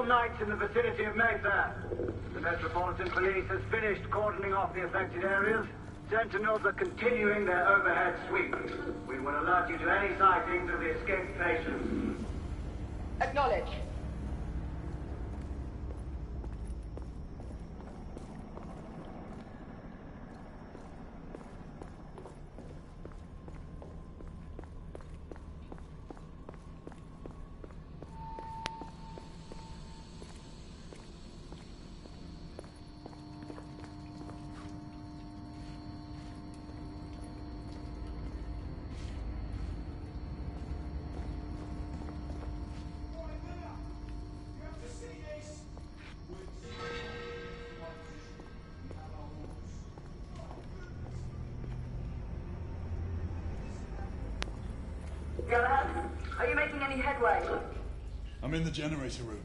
nights in the vicinity of Mayfair. The Metropolitan Police has finished cordoning off the affected areas. Sentinels are continuing their overhead sweep. We will alert you to any sightings of the escaped patients. Acknowledge. Galahad, are you making any headway? I'm in the generator room.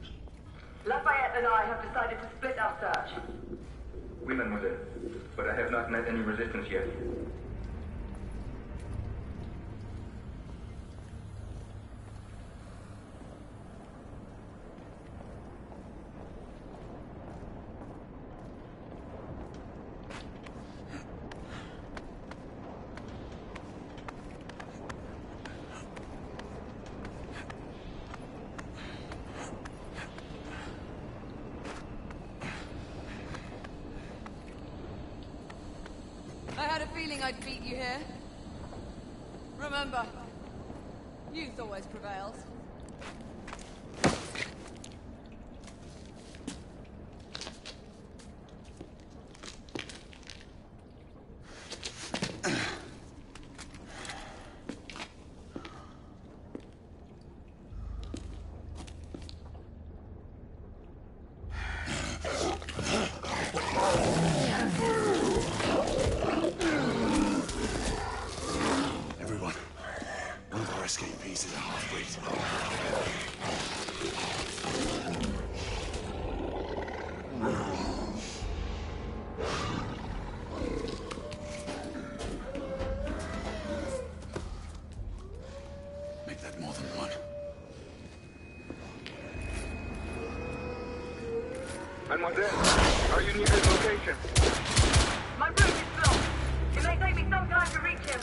Lafayette and I have decided to split our search. Oui, mademoiselle. But I have not met any resistance yet. I had a feeling I'd beat you here. Remember, youth always prevails. Mademoiselle, are you near his location? My route is blocked. It may take me some time to reach him.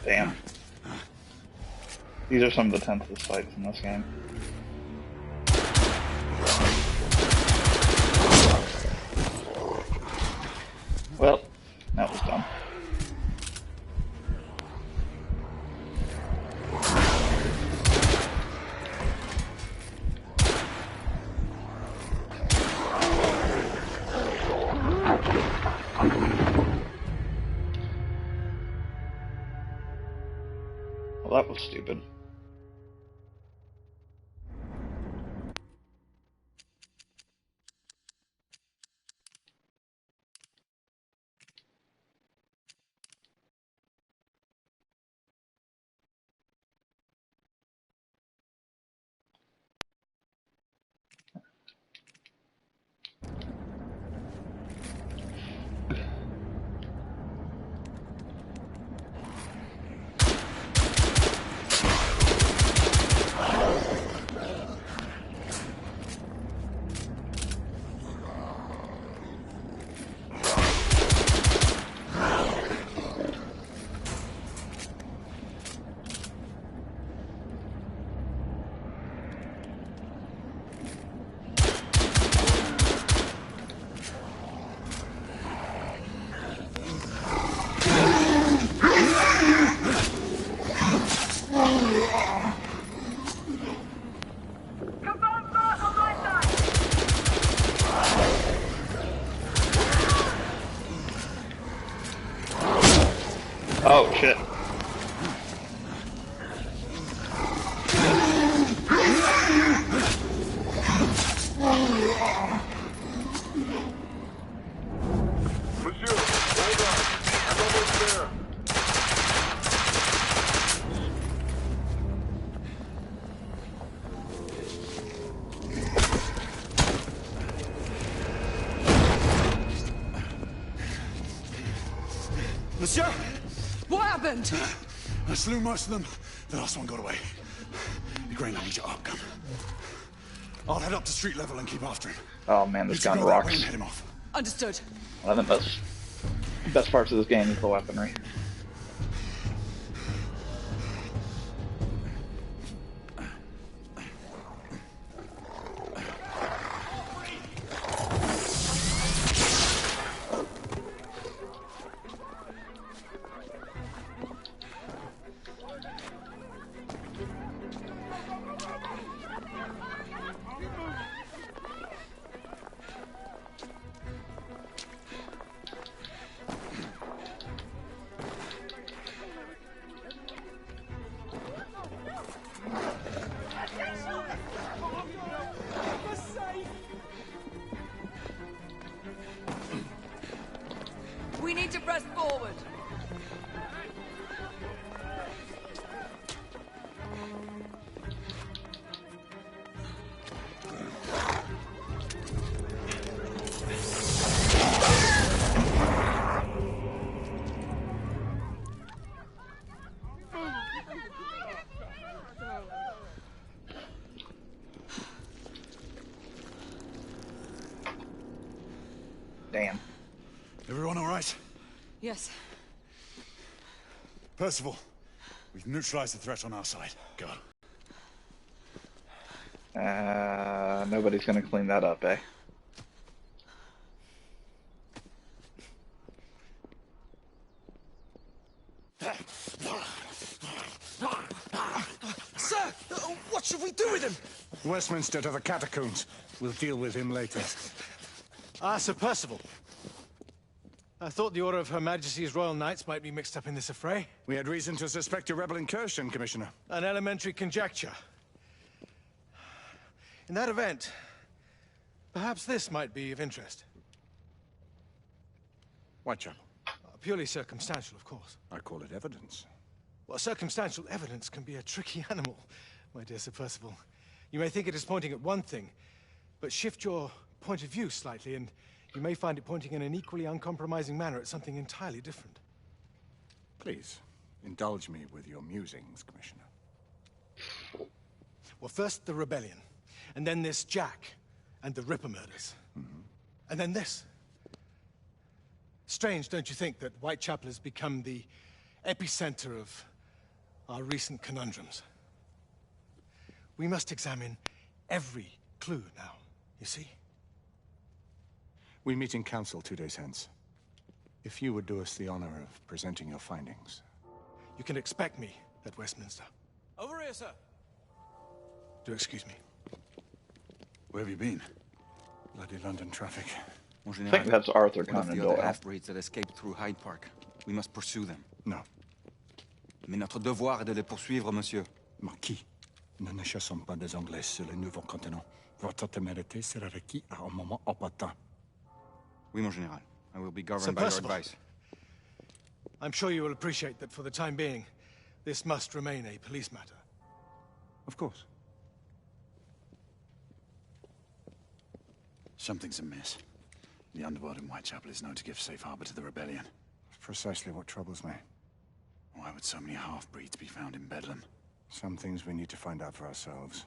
Damn. These are some of the tensest fights in this game. Well, that was dumb. Well, that was stupid. Oh shit. Monsieur! What happened? I slew most of them. The last one got away. Grain, I need your outcome. I'll head up to street level and keep after him. Oh man, this You gun go that way rocks. and head him off. Understood. One of the best parts of this game is the weaponry. We need to press forward. Damn. Everyone all right? Yes. Percival, we've neutralized the threat on our side. Go. Nobody's gonna clean that up, eh? Sir! What should we do with him? Westminster to the catacombs. We'll deal with him later. Ah, Sir Percival. I thought the Order of Her Majesty's Royal Knights might be mixed up in this affray. We had reason to suspect a rebel incursion, Commissioner. An elementary conjecture. In that event, perhaps this might be of interest. Whitechapel. Purely circumstantial, of course. I call it evidence. Well, circumstantial evidence can be a tricky animal, my dear Sir Percival. You may think it is pointing at one thing, but shift your point of view slightly, and you may find it pointing in an equally uncompromising manner at something entirely different. Please, indulge me with your musings, Commissioner. Well, first the rebellion, and then this Jack, and the Ripper murders. And then this. Strange, don't you think, that Whitechapel has become the epicenter of our recent conundrums? We must examine every clue now, you see? We meet in council 2 days hence. If you would do us the honor of presenting your findings. You can expect me at Westminster. Over here, sir. Do excuse me. Where have you been? Bloody London traffic. I think that's Arthur One of Conan the other Doyle. half-breeds that escaped through Hyde Park. We must pursue them. No. Mais notre devoir est de les poursuivre, monsieur. Marquis, nous ne chassons pas des Anglais sur le nouveau continent. Votre témérité sera requis à un moment opportun. Oui, mon général. I will be Sir governed by your Percival. advice. I'm sure you will appreciate that for the time being, this must remain a police matter. Of course. Something's amiss. The underworld in Whitechapel is known to give safe harbor to the rebellion. Precisely what troubles me. Why would so many half-breeds be found in Bedlam? Some things we need to find out for ourselves.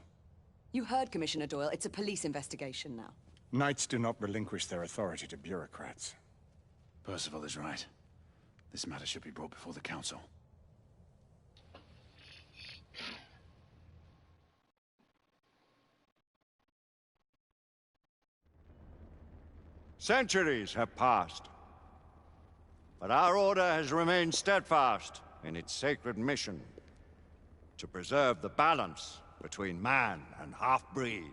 You heard, Commissioner Doyle. It's a police investigation now. Knights do not relinquish their authority to bureaucrats. Percival is right. This matter should be brought before the council. Centuries have passed, but our order has remained steadfast in its sacred mission to preserve the balance between man and half-breed.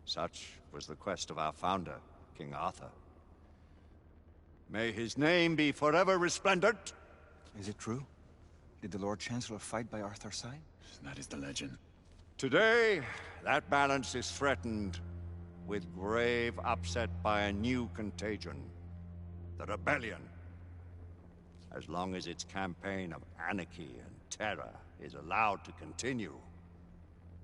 Such was the quest of our founder, King Arthur. May his name be forever resplendent. Is it true? Did the Lord Chancellor fight by Arthur's side? That is the legend. Today, that balance is threatened with grave upset by a new contagion, the rebellion. As long as its campaign of anarchy and terror is allowed to continue,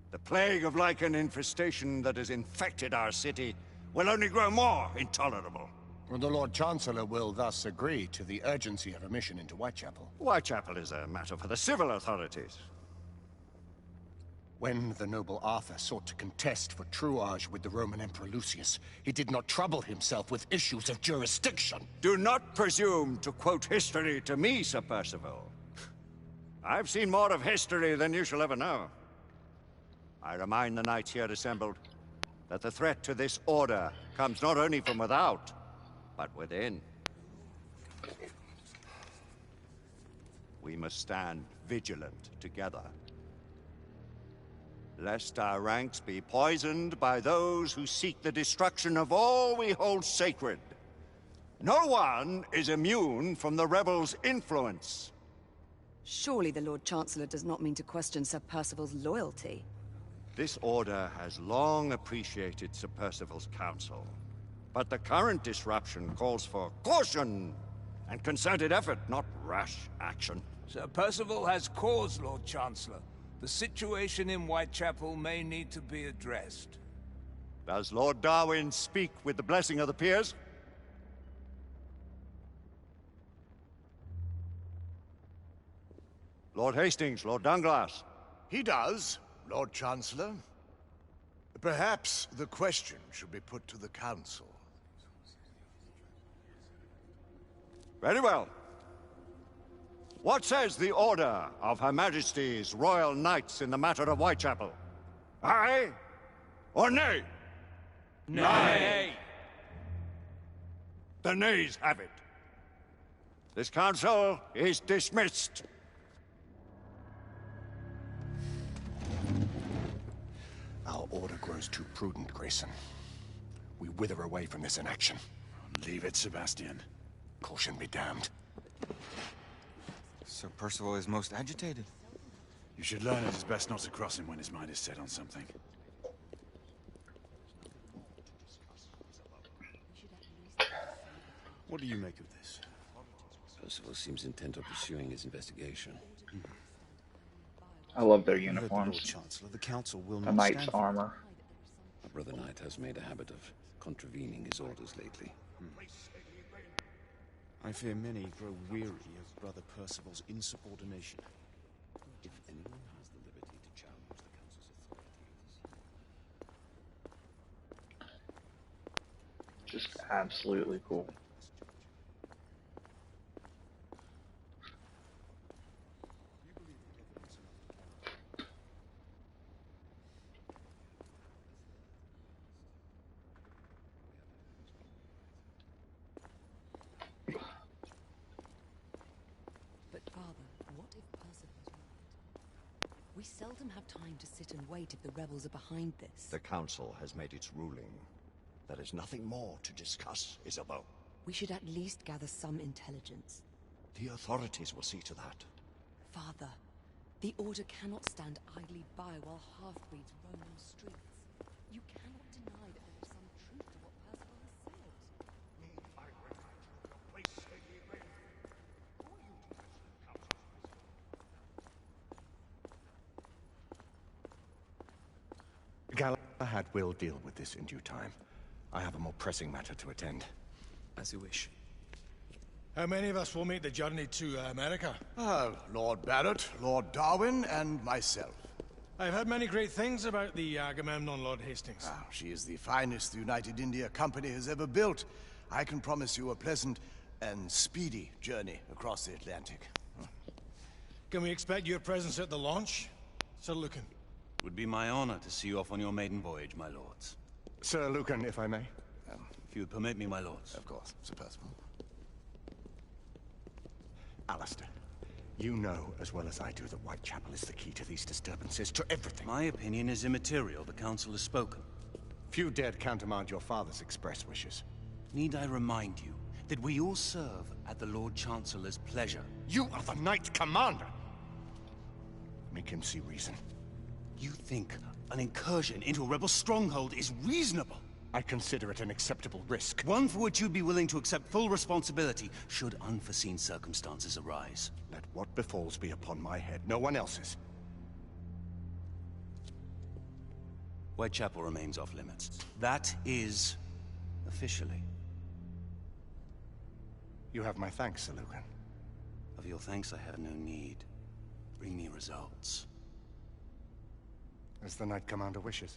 the plague of lichen infestation that has infected our city will only grow more intolerable. Well, the Lord Chancellor will thus agree to the urgency of a mission into Whitechapel. Whitechapel is a matter for the civil authorities. When the noble Arthur sought to contest for truage with the Roman Emperor Lucius, he did not trouble himself with issues of jurisdiction. Do not presume to quote history to me, Sir Percival. I've seen more of history than you shall ever know. I remind the knights here assembled that the threat to this order comes not only from without, but within. We must stand vigilant together, lest our ranks be poisoned by those who seek the destruction of all we hold sacred. No one is immune from the rebels' influence. Surely the Lord Chancellor does not mean to question Sir Percival's loyalty. This order has long appreciated Sir Percival's counsel, but the current disruption calls for caution and concerted effort, not rash action. Sir Percival has cause, Lord Chancellor. The situation in Whitechapel may need to be addressed. Does Lord Darwin speak with the blessing of the peers? Lord Hastings, Lord Dunglass. He does, Lord Chancellor. Perhaps the question should be put to the Council. Very well. What says the Order of Her Majesty's Royal Knights in the matter of Whitechapel? Aye or nay? Nay. The nays have it. This council is dismissed. Our order grows too prudent, Grayson. We wither away from this inaction. Leave it, Sebastian. Caution be damned. Sir Percival is most agitated. You should learn it is best not to cross him when his mind is set on something. What do you make of this? Percival seems intent on pursuing his investigation. I love their You heard the Lord uniforms. Chancellor, the Council will The not knight's stand for armor. it. My brother knight has made a habit of contravening his orders lately. I fear many grow weary of Brother Percival's insubordination. If anyone has the liberty to challenge the Council's authority, Just absolutely cool. But Father, what if Percival's right? We seldom have time to sit and wait if the rebels are behind this. The Council has made its ruling. There is nothing more to discuss, Isabeau. We should at least gather some intelligence. The authorities will see to that. Father, the Order cannot stand idly by while half-breeds roam the streets. You cannot deny that there is some truth to what Percival has said. Galahad will deal with this in due time. I have a more pressing matter to attend. As you wish. How many of us will make the journey to America? Lord Barrett, Lord Darwin, and myself. I've heard many great things about the Agamemnon, Lord Hastings. She is the finest the United India Company has ever built. I can promise you a pleasant and speedy journey across the Atlantic. Can we expect your presence at the launch? Sir Lucan. Would be my honor to see you off on your maiden voyage, my lords. Sir Lucan, if I may. If you would permit me, my lords. Of course, Sir Percival. Alistair, you know as well as I do that Whitechapel is the key to these disturbances, to everything. My opinion is immaterial. The Council has spoken. Few dared countermand your father's express wishes. Need I remind you that we all serve at the Lord Chancellor's pleasure? You are the Knight Commander! Make him see reason. You think an incursion into a rebel stronghold is reasonable? I consider it an acceptable risk. One for which you'd be willing to accept full responsibility should unforeseen circumstances arise. Let what befalls be upon my head, no one else's. Whitechapel remains off limits. That is... officially. You have my thanks, Sir Lucan. Of your thanks I have no need. Bring me results. As the Knight Commander wishes.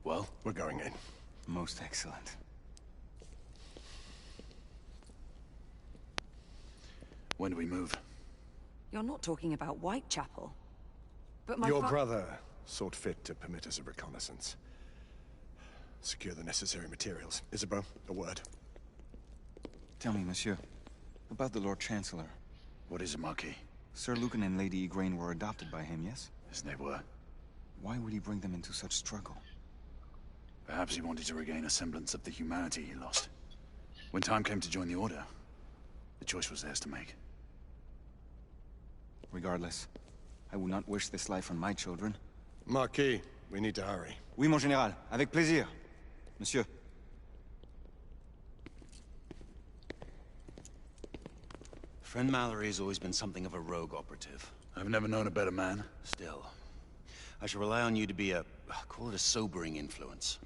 Well, we're going in. Most excellent. When do we move? You're not talking about Whitechapel. But my Your brother sought fit to permit us a reconnaissance. Secure the necessary materials. Isabeau, a word. Tell me, monsieur, about the Lord Chancellor. What is it, Marquis? Sir Lucan and Lady Igraine were adopted by him, yes? Yes, they were. Why would he bring them into such struggle? Perhaps he wanted to regain a semblance of the humanity he lost. When time came to join the Order, the choice was theirs to make. Regardless, I would not wish this life on my children. Marquis, we need to hurry. Oui, mon général. Avec plaisir. Monsieur. Friend Mallory has always been something of a rogue operative. I've never known a better man. Still, I shall rely on you to be call it a sobering influence.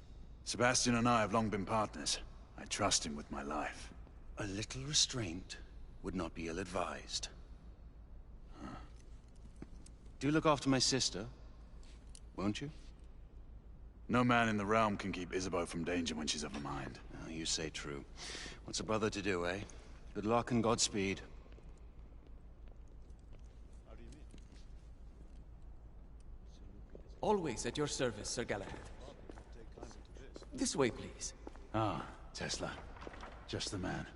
Sebastian and I have long been partners. I trust him with my life. A little restraint would not be ill-advised. Do look after my sister, won't you? No man in the realm can keep Isabeau from danger when she's of a mind. Oh, you say true. What's a brother to do, eh? Good luck and Godspeed. Always at your service, Sir Galahad. This way, please. Ah, Tesla. Just the man.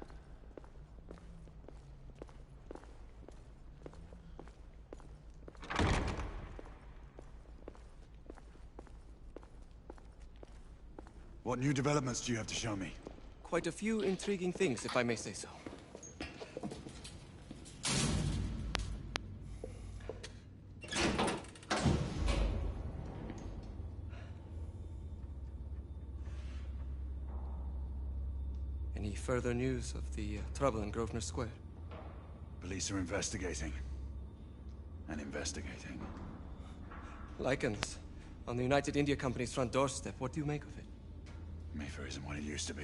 What new developments do you have to show me? Quite a few intriguing things, if I may say so. Any further news of the trouble in Grosvenor Square? Police are investigating. And investigating. Lycans, on the United India Company's front doorstep. What do you make of it? Mayfair isn't what it used to be.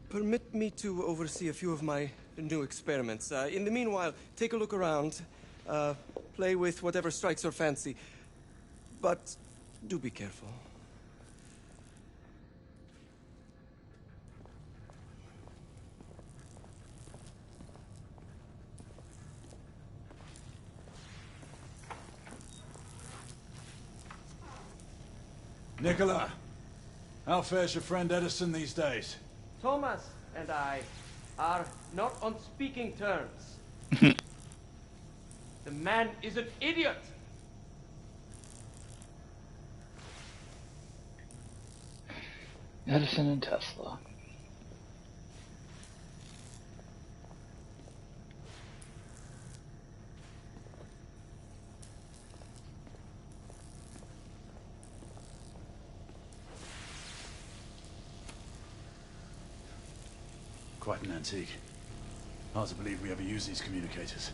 Permit me to oversee a few of my new experiments. In the meanwhile, take a look around. Play with whatever strikes your fancy. But do be careful. Nicola, how fares your friend Edison these days? Thomas and I are not on speaking terms. The man is an idiot! Edison and Tesla. Quite an antique. Hard to believe we ever use these communicators.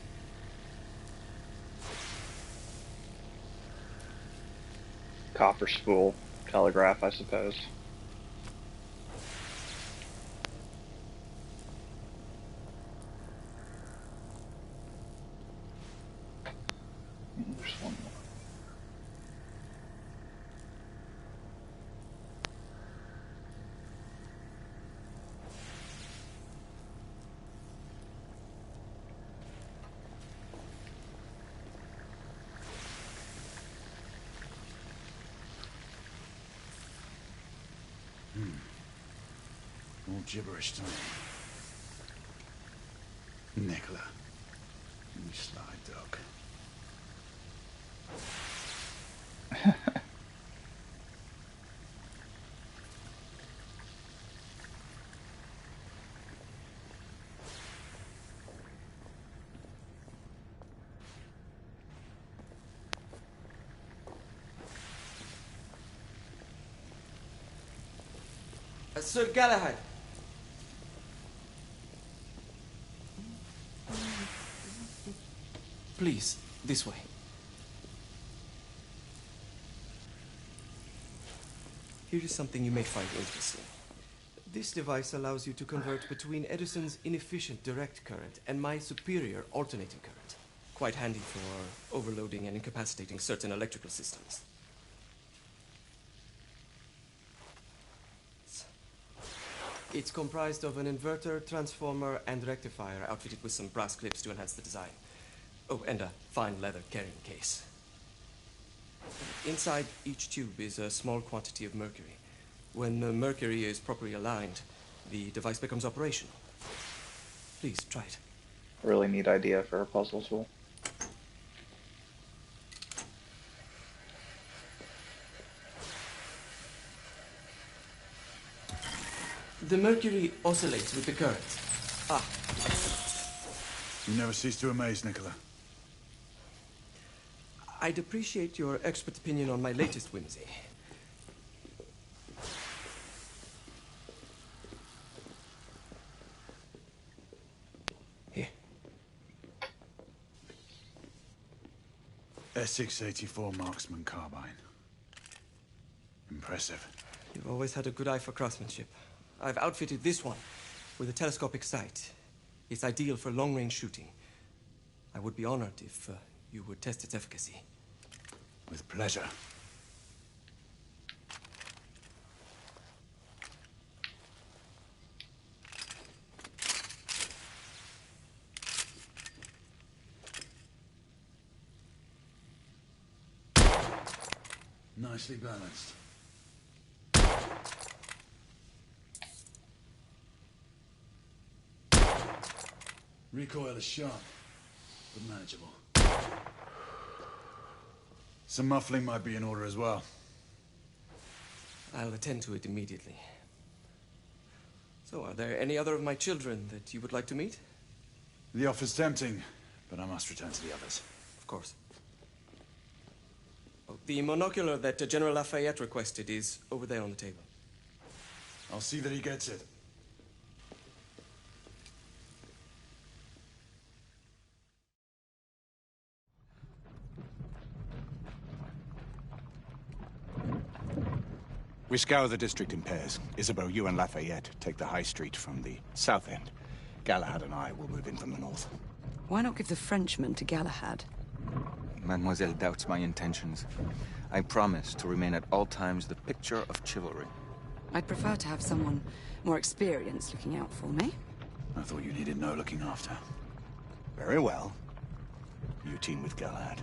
Copper spool. Telegraph, I suppose. There's one more. All gibberish to me. Nicola. You sly dog. Sir Galahad, Please, this way. Here is something you may find interesting. This device allows you to convert between Edison's inefficient direct current and my superior alternating current. Quite handy for overloading and incapacitating certain electrical systems. It's comprised of an inverter, transformer, and rectifier outfitted with some brass clips to enhance the design. Oh, and a fine leather carrying case. Inside each tube is a small quantity of mercury. When the mercury is properly aligned, the device becomes operational. Please, try it. A really neat idea for a puzzle tool. The mercury oscillates with the current. Ah. You never cease to amaze, Nicola. I'd appreciate your expert opinion on my latest whimsy. Here. S684 Marksman carbine. Impressive. You've always had a good eye for craftsmanship. I've outfitted this one with a telescopic sight. It's ideal for long-range shooting. I would be honored if you would test its efficacy. With pleasure. Nicely balanced. Recoil is sharp, but manageable. Some muffling might be in order as well. I'll attend to it immediately. So, are there any other of my children that you would like to meet? The offer's tempting, but I must return to the others. Of course. Oh, the monocular that General Lafayette requested is over there on the table. I'll see that he gets it. We scour the district in pairs. Isabeau, you and Lafayette take the high street from the south end. Galahad and I will move in from the north. Why not give the Frenchman to Galahad? Mademoiselle doubts my intentions. I promise to remain at all times the picture of chivalry. I'd prefer to have someone more experienced looking out for me. I thought you needed no looking after. Very well. You team with Galahad.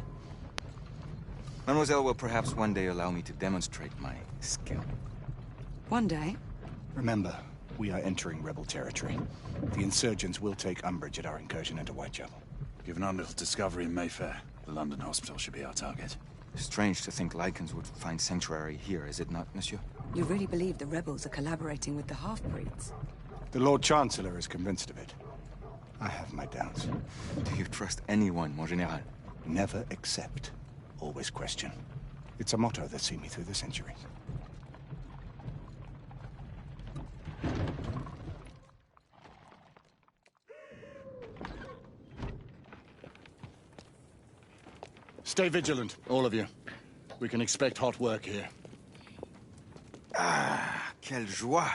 Mademoiselle will perhaps one day allow me to demonstrate my skill. One day? Remember, we are entering rebel territory. The insurgents will take umbrage at our incursion into Whitechapel. Given our little discovery in Mayfair, the London hospital should be our target. Strange to think Lycans would find sanctuary here, is it not, monsieur? You really believe the rebels are collaborating with the half-breeds? The Lord Chancellor is convinced of it. I have my doubts. Do you trust anyone, mon général? Never accept. Always question. It's a motto that's seen me through the centuries. Stay vigilant, all of you. We can expect hot work here. Ah, quelle joie!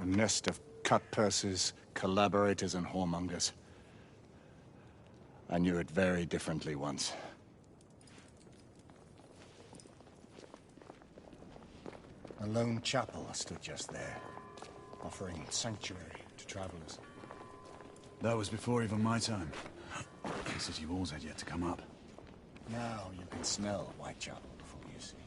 A nest of cut-pursers, collaborators, and whoremongers. I knew it very differently once. A lone chapel stood just there, offering sanctuary to travelers. That was before even my time. The city walls had yet to come up. Now you can smell Whitechapel before you see it.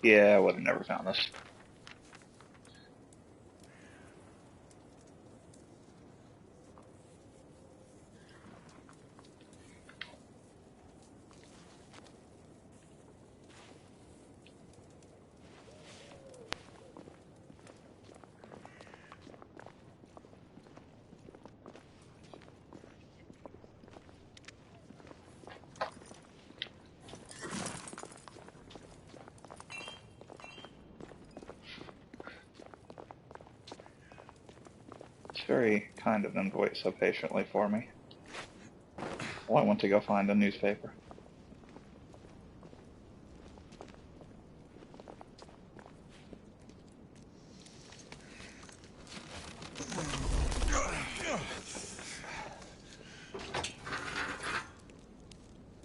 Yeah, I would have never found this. It's very kind of them to wait so patiently for me. Well, I went to go find a newspaper.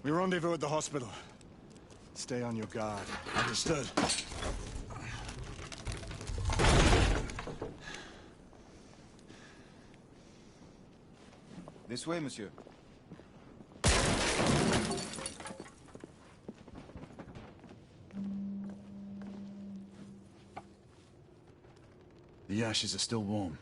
We rendezvous at the hospital. Stay on your guard. Understood. This way, monsieur. The ashes are still warm.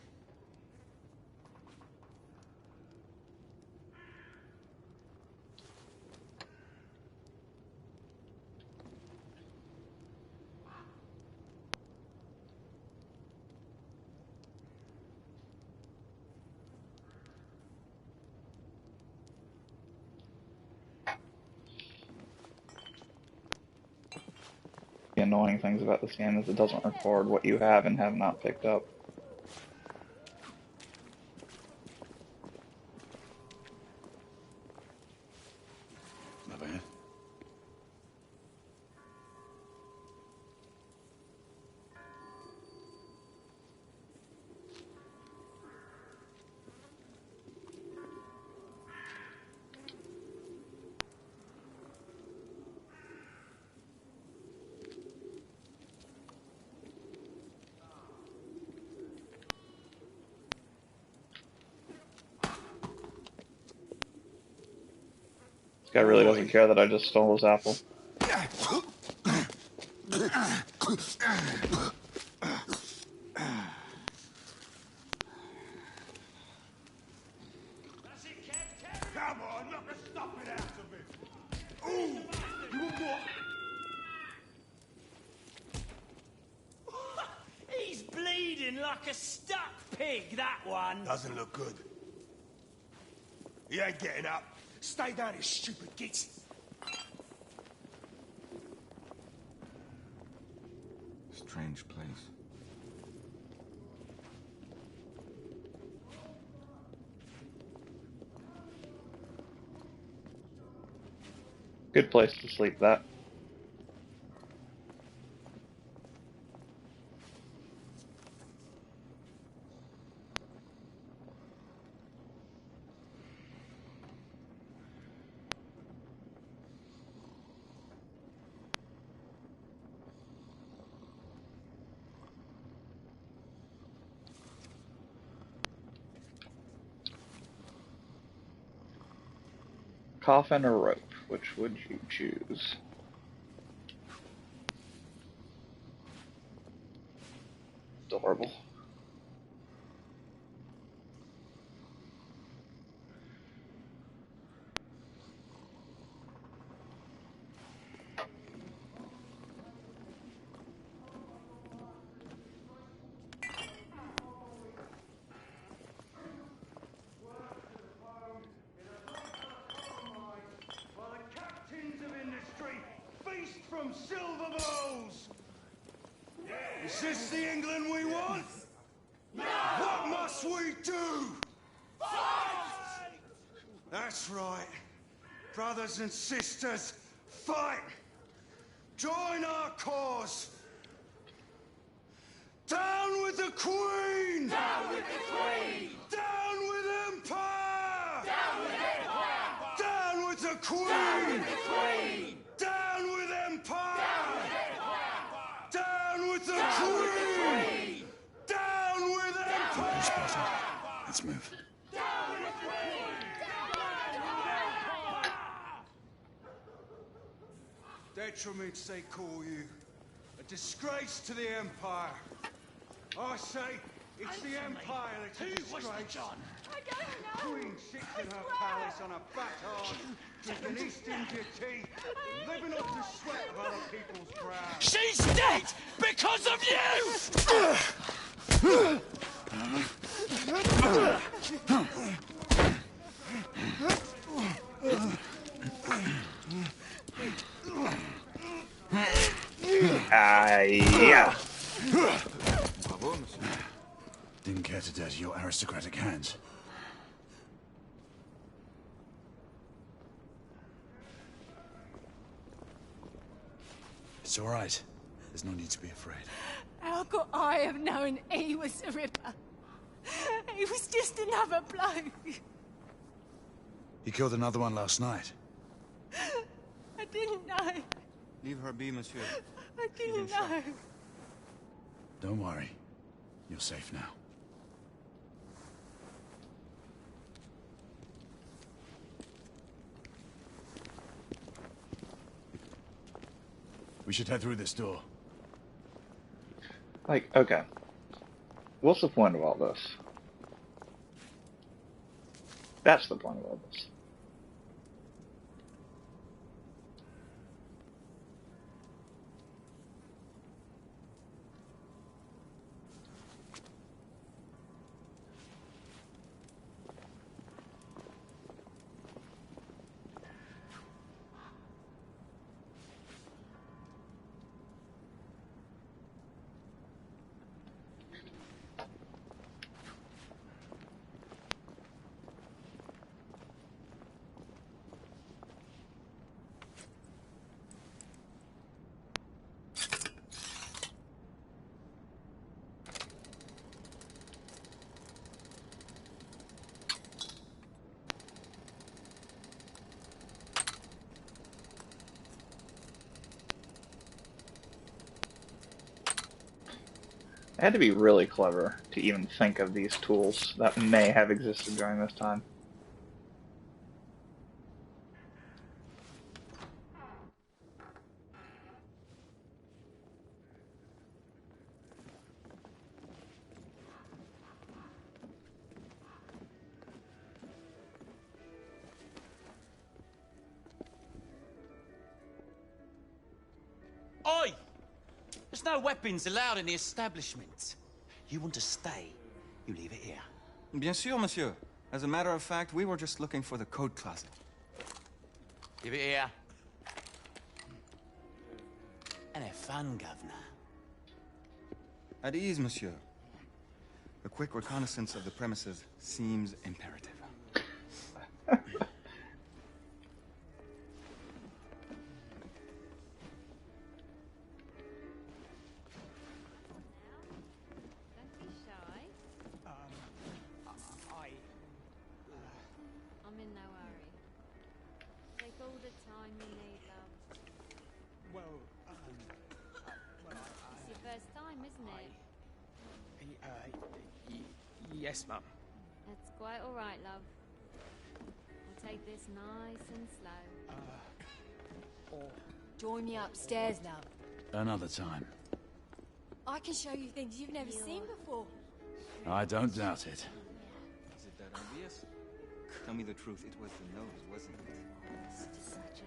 The annoying things about this game is it doesn't record what you have and have not picked up. Not bad. This guy really doesn't care that I just stole his apple. Come on, knock the stuffing out of him! Ooh! You want more? He's bleeding like a stuck pig, that one. Doesn't look good. He ain't getting up. Stay down, you stupid git. Strange place. Good place to sleep, that. Coffin or rope? Which would you choose? Adorable. From silver bowls! Is this the England we want? No! What must we do? Fight! That's right. Brothers and sisters, fight! Join our cause! Down with the Queen! Down with the Queen! Down with Empire! Down with Empire! Down with the Queen! Down with the Queen! Down with Empire! Down with the Queen! Down with Empire! Let's move. Detriments, they call you. A disgrace to the Empire. I say it's the Empire that's a disgrace. I don't know. Queen sits in her palace on a fat horse, drinking East India tea, living off the sweat of other people's brows. She's dead because of you! Yeah. Bravo, monsieur. Didn't care to dirty your aristocratic hands. It's all right. There's no need to be afraid. How could I have known he was the Ripper? He was just another bloke. He killed another one last night. I didn't know. Leave her be, monsieur. I didn't know. Don't worry. You're safe now. We should head through this door. Like, okay. What's the point of all this? That's the point of all this. It had to be really clever to even think of these tools that may have existed during this time. Oi! There's no weapons allowed in the establishment. You want to stay, you leave it here. Bien sûr, monsieur. As a matter of fact, we were just looking for the code closet. Give it here. And have fun, governor. At ease, monsieur. A quick reconnaissance of the premises seems imperative. I'm in no hurry. Take all the time you need, love. Well, It's your first time, isn't it? Yes, Mum. That's quite all right, love. We'll take this nice and slow. Join me upstairs, love. Another time. I can show you things you've never seen before. I don't doubt it. Is it that obvious? Tell me the truth, it was the nose, wasn't it? It's such a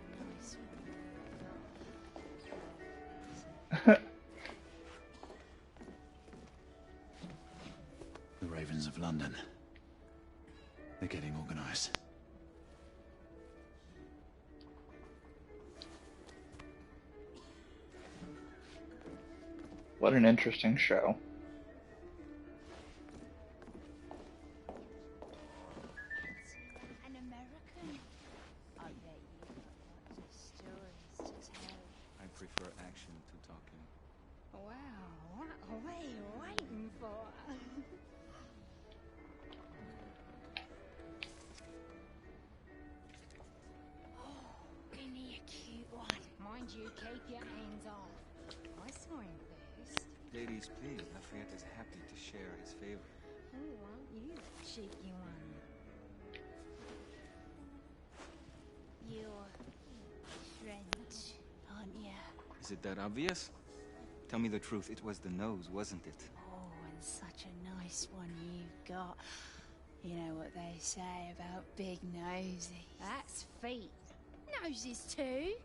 nice The Ravens of London. They're getting organized. What an interesting show. An American? I bet you've got lots of stories to tell. I prefer action to talking. Wow, what are we waiting for? Oh, give me a cute one. Mind you, keep your hands off. I saw him first. Ladies, please, Lafayette is happy to share his favor. Who want you, cheeky one? You're French, aren't you? Is it that obvious? Tell me the truth, it was the nose, wasn't it? Oh, and such a nice one you've got. You know what they say about big noses. That's feet. Noses too.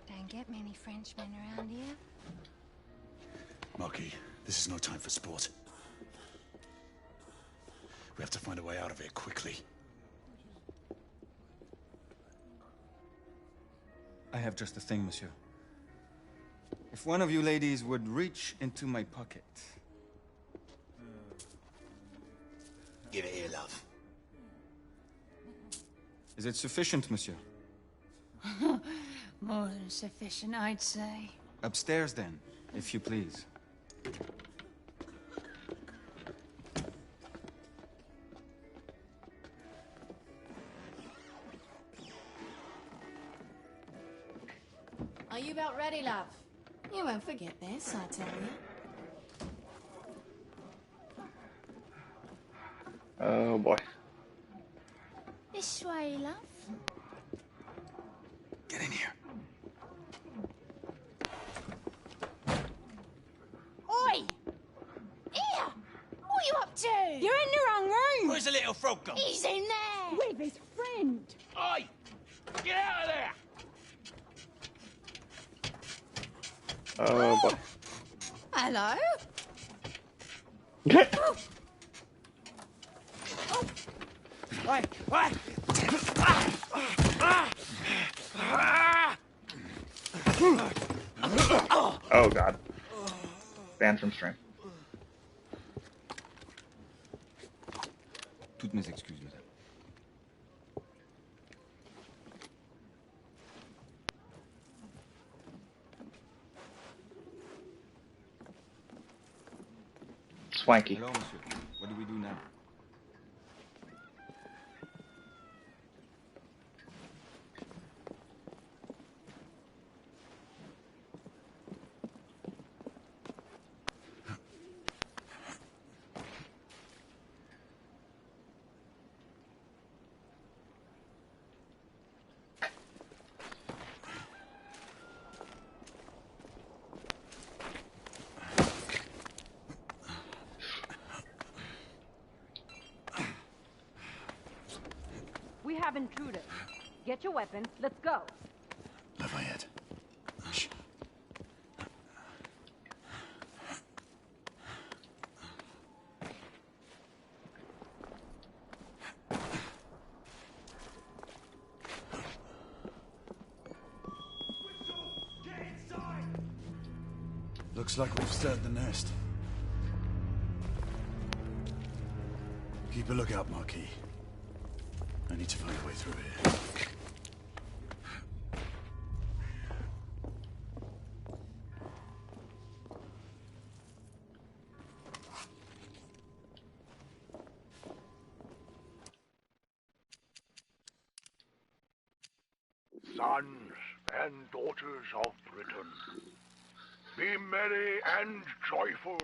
Don't get many Frenchmen around here. Marquis, this is no time for sport. We have to find a way out of here quickly. I have just the thing, monsieur. If one of you ladies would reach into my pocket. Give it here, love. Is it sufficient, monsieur? More than sufficient, I'd say. Upstairs, then, if you please. Are you about ready, love? You won't forget this, I tell you. Oh boy. This way, love. Get in here. Oi! Here! What are you up to? You're in the wrong room! Where's the little frog gone? He's in there! With his friend! Oi! Get out of there! Oh boy. Hello? Wait! Wait! Oh god. Banned from stream. Toutes mes excuses, madame. Swanky. Hello, monsieur. What do we do now? We have intruders. Get your weapon. Let's go. Lafayette. Shh. Looks like we've stirred the nest. Keep a lookout, Marquis. I need to find a way through here. Sons and daughters of Britain, be merry and joyful,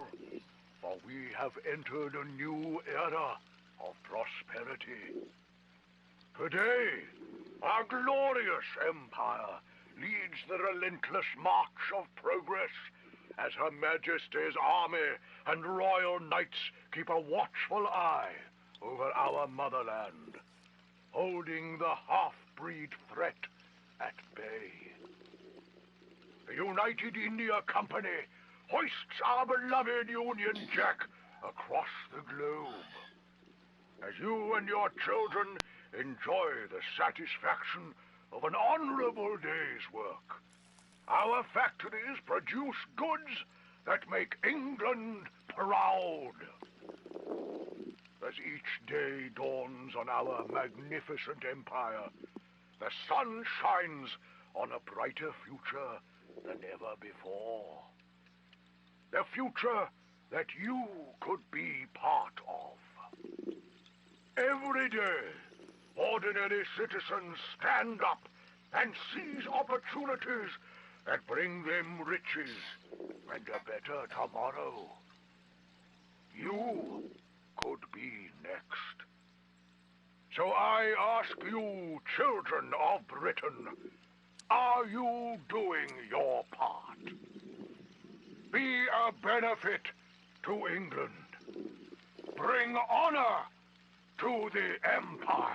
for we have entered a new era of prosperity. Today, our glorious empire leads the relentless march of progress as Her Majesty's army and royal knights keep a watchful eye over our motherland, holding the half-breed threat at bay. The United India Company hoists our beloved Union Jack across the globe. As you and your children enjoy the satisfaction of an honorable day's work, our factories produce goods that make England proud. As each day dawns on our magnificent empire, the sun shines on a brighter future than ever before. The future that you could be part of. Every day, ordinary citizens stand up and seize opportunities that bring them riches and a better tomorrow. You could be next. So I ask you, children of Britain, are you doing your part? Be a benefit to England. Bring honor to the Empire.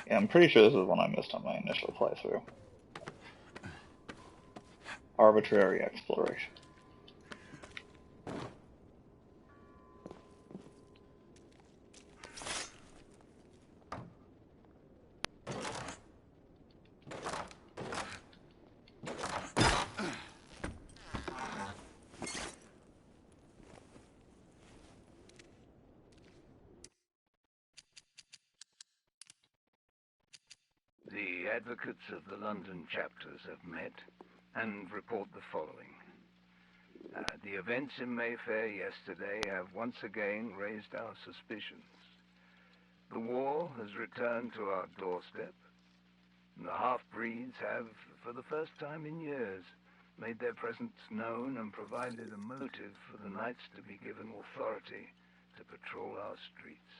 Yeah, I'm pretty sure this is one I missed on my initial playthrough. Arbitrary exploration. The advocates of the London chapters have met and report the following. The events in Mayfair yesterday have once again raised our suspicions. The war has returned to our doorstep, and the half-breeds have, for the first time in years, made their presence known and provided a motive for the knights to be given authority to patrol our streets.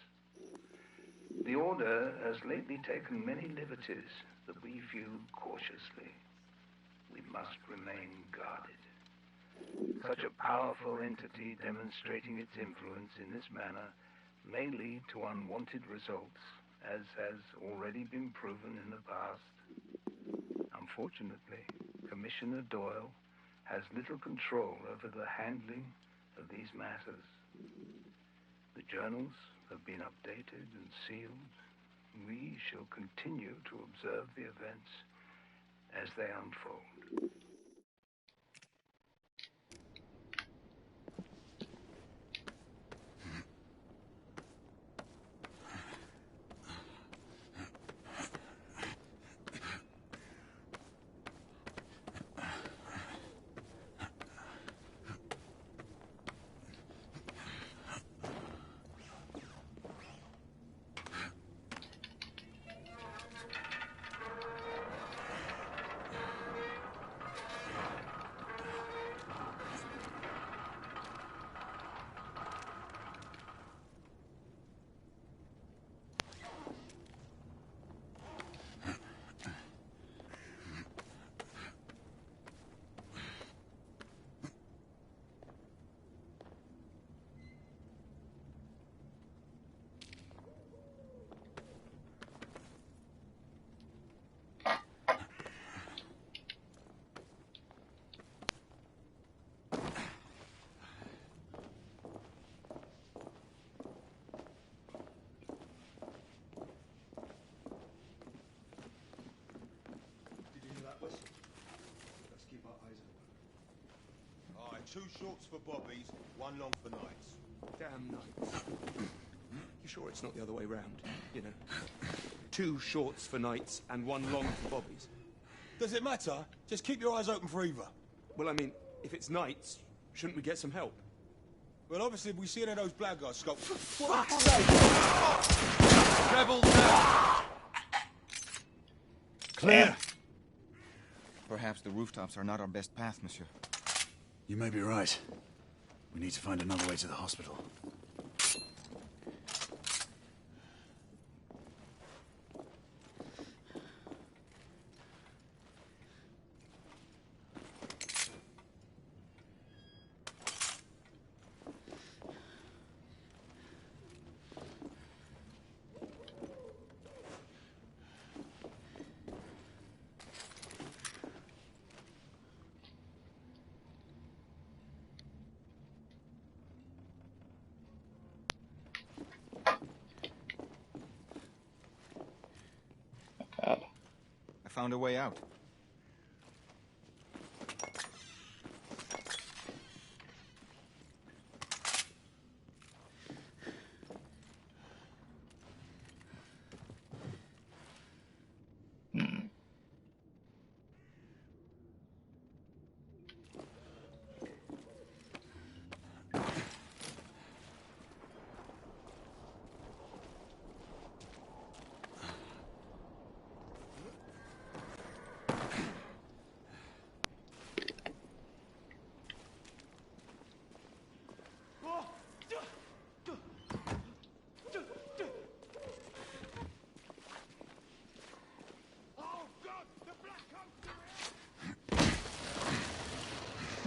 The Order has lately taken many liberties that we view cautiously. We must remain guarded. Such a powerful entity demonstrating its influence in this manner may lead to unwanted results, as has already been proven in the past. Unfortunately, Commissioner Doyle has little control over the handling of these matters. The journals have been updated and sealed. We shall continue to observe the events as they unfold. Let's keep our eyes open. Alright, 2 shorts for bobbies, 1 long for knights. Damn knights. You sure it's not the other way round? You know, 2 shorts for knights and 1 long for bobbies. Does it matter? Just keep your eyes open for either. Well, I mean, if it's knights, shouldn't we get some help? Well, obviously, if we see any of those blackguards skulk... For fuck's sake! Rebels now! Clear! Perhaps the rooftops are not our best path, monsieur. You may be right. We need to find another way to the hospital. I found a way out.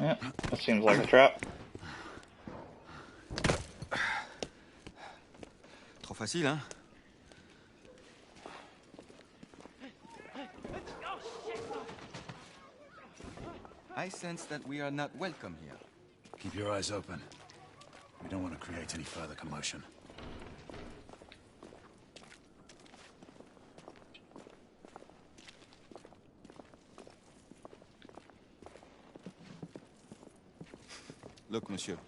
Yeah, that seems like a trap. Trop facile, hein? I sense that we are not welcome here. Keep your eyes open. We don't want to create any further commotion. Look, monsieur.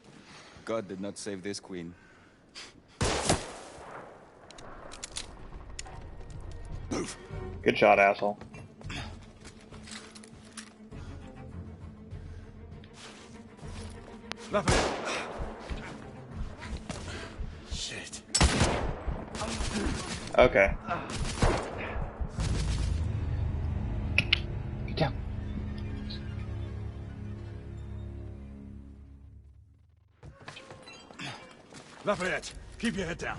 God did not save this queen. Move! Good shot, asshole. Shit. Okay. Get down. Lafayette, keep your head down.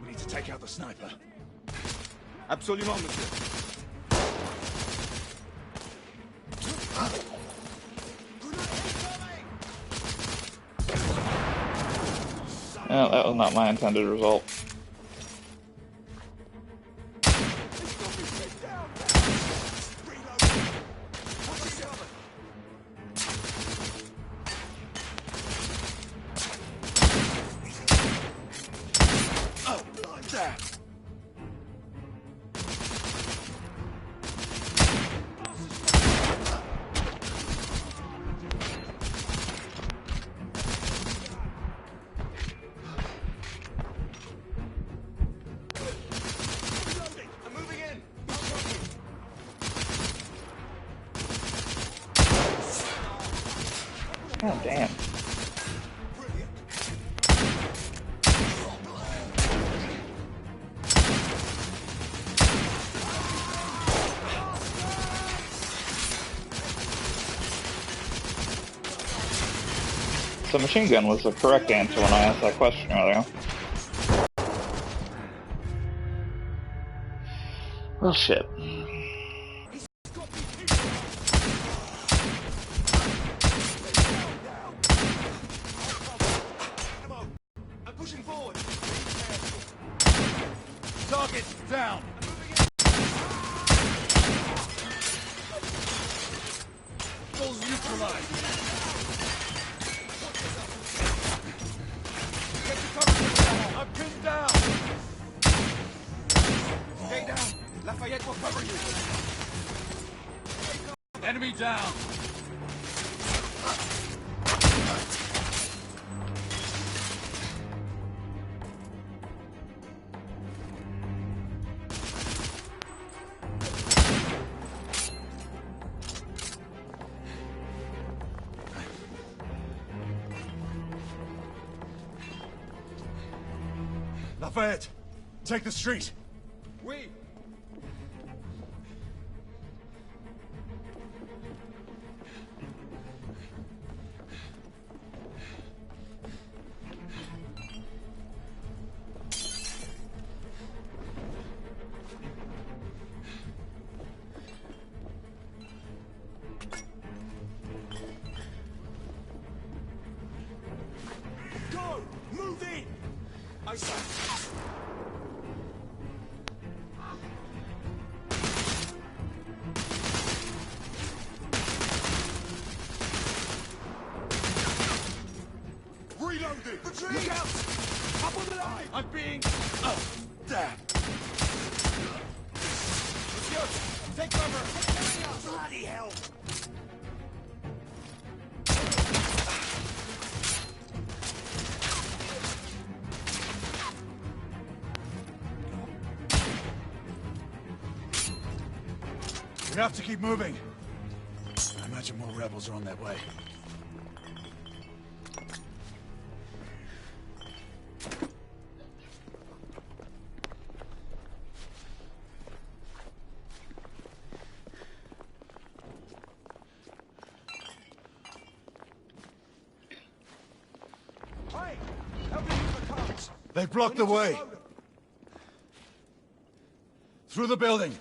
We need to take out the sniper. Absolument, monsieur. Oh, that was not my intended result. God damn. So machine gun was the correct answer when I asked that question earlier. Well, shit. Target down. Goals neutralized. Get the cover. I'm pinned down. Stay down. Lafayette will cover you. Enemy down. Lafayette, take the street. Oui. Go! Move in! I say. Reloading! Retreat! Look out! Up on the line! I'm being... Oh, damn! Monsieur, take cover! Bloody hell! We have to keep moving. I imagine more rebels are on their way. Hey! Help me use the carts! They've blocked the way. Through the building.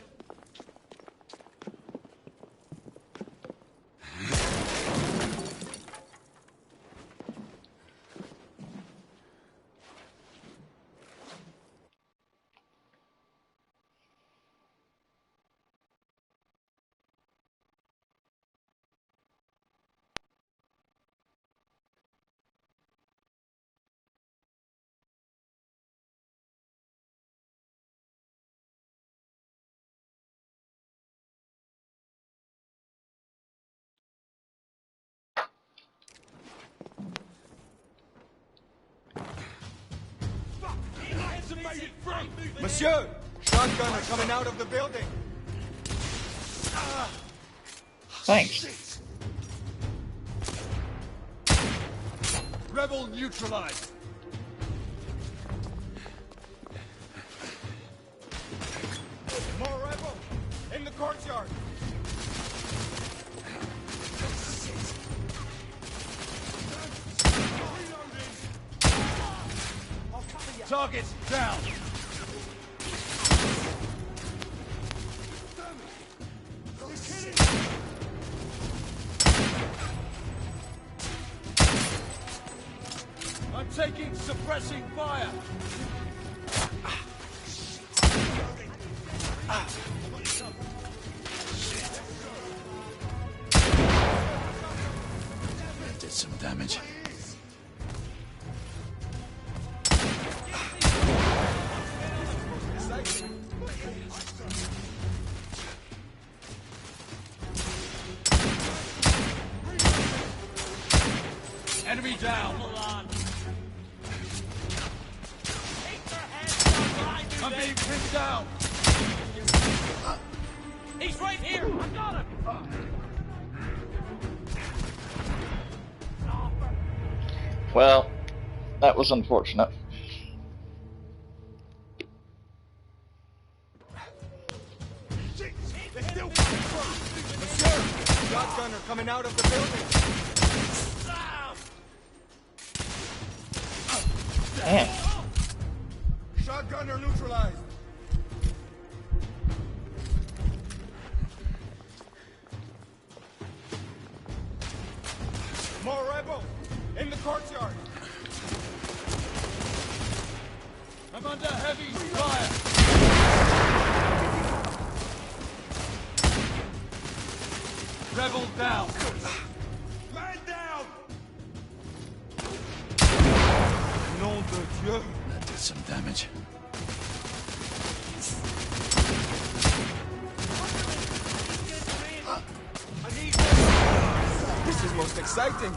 Monsieur! Shotgunner coming out of the building! Thanks. Rebel neutralized! More rebel! In the courtyard! Target down! I'm taking suppressing fire! That did some damage. Enemy down! I'm being pinned down! He's right here! I got him! Well, that was unfortunate. Monsieur! Shotgunner coming out of the building! Damn. Shotgunner neutralized! More rebel! In the courtyard! I'm under heavy fire! Rebel down! Man down! Nom de Dieu! That did some damage. This is most exciting!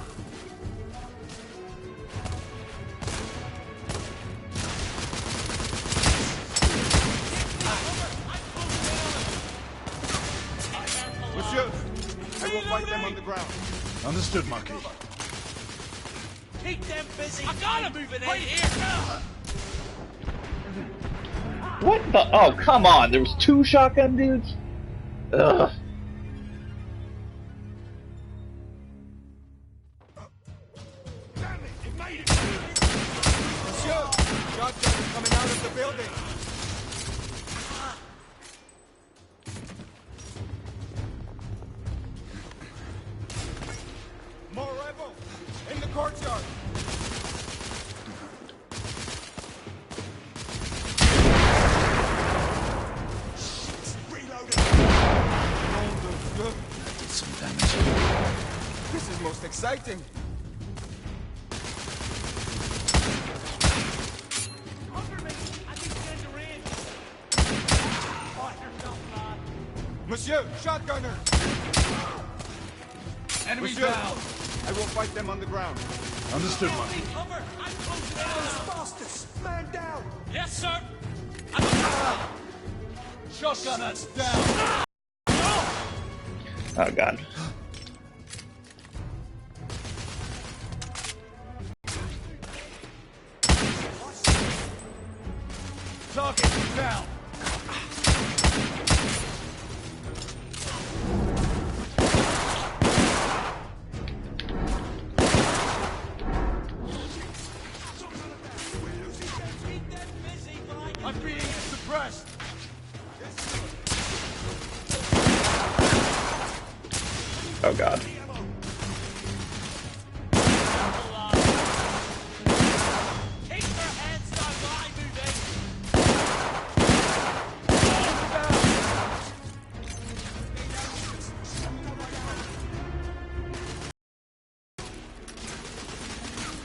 Monsieur, I will fight them on the ground. Understood, Marquis. Keep them busy! I got him! Moving right here! What the? Oh, come on. There was 2 shotgun dudes? Ugh. Monsieur, shotgun is coming out of the building. More rebel in the courtyard. That did some damage. This is most exciting. Monsieur, shotgunner! Enemy down! I will fight them on the ground. Understood, Marquis. Cover! I'm closing in! Those bastards! Man down! Yes, sir! Shotgunner's down! Oh, God. Target down! I'm being suppressed! Oh, God.